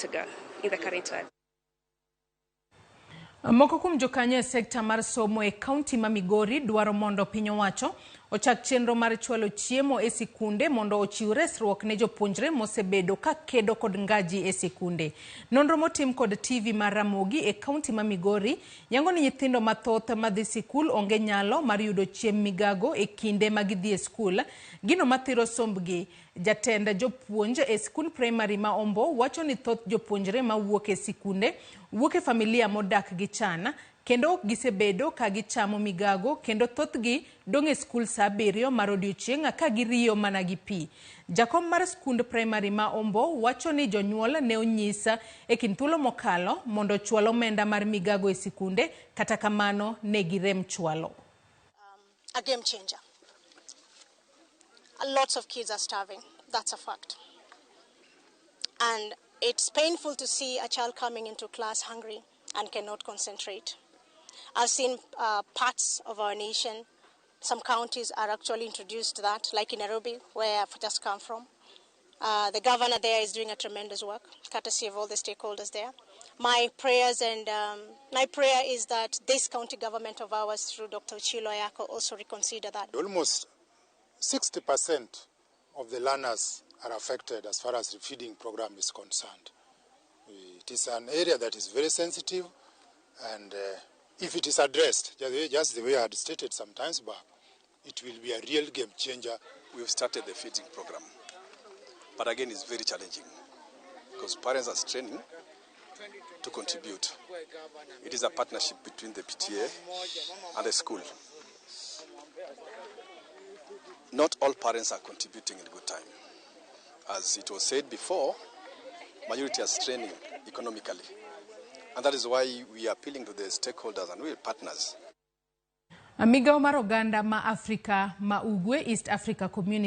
to go in the current world. Moko kuom jokanyo e sekta mar somo e kaunti ma Migori dwaro mondo piny owacho ochak chenro mar chwalo chiemo e sikunde mondo ochiw resruok ne jopuonjre mosebedo ka kedo kod ngaji e sikunde. Nonro motim kod TV mar Ramogi e kaunti ma Migori yango ni nyithindo mathoth madhi sikul onge nyalo mar yudo chiemo migago e kinde ma gidhi e skul. Gino mathiro sombgi. Jatend jopuonj e skul primary ma Ombo wacho ni thoth jopuonjre ma wuok e sikunde wuok e familia modak gi chana kendo gisebedo ka gichamo migago kendo thothgi dong e skul sa 7 mar odiochieng' ka giriyo mana gi pi. Jakom mar skund primary ma Ombo wacho ni jonyuol ne onyisa e kin thuolo mokalo mondo chwalo omenda mar migago e sikunde kata kamano ne girem chwalo. A game changer. Lots of kids are starving. That's a fact. And it's painful to see a child coming into class hungry and cannot concentrate. I've seen parts of our nation, some counties are actually introduced to that, like in Nairobi, where I've just come from. The governor there is doing a tremendous work, courtesy of all the stakeholders there. My prayers and my prayer is that this county government of ours, through Dr. Chilo also reconsider that. Almost 60% of the learners are affected as far as the feeding program is concerned. It is an area that is very sensitive, and if it is addressed, just the way I had stated some times back, it will be a real game changer. We've started the feeding program, but again it's very challenging because parents are straining to contribute. It is a partnership between the PTA and the school. Not all parents are contributing in good time. As it was said before, majority are straining economically. And that is why we are appealing to the stakeholders and we are partners. Migao mar oganda ma Afrika ma Ugwe, East Africa Community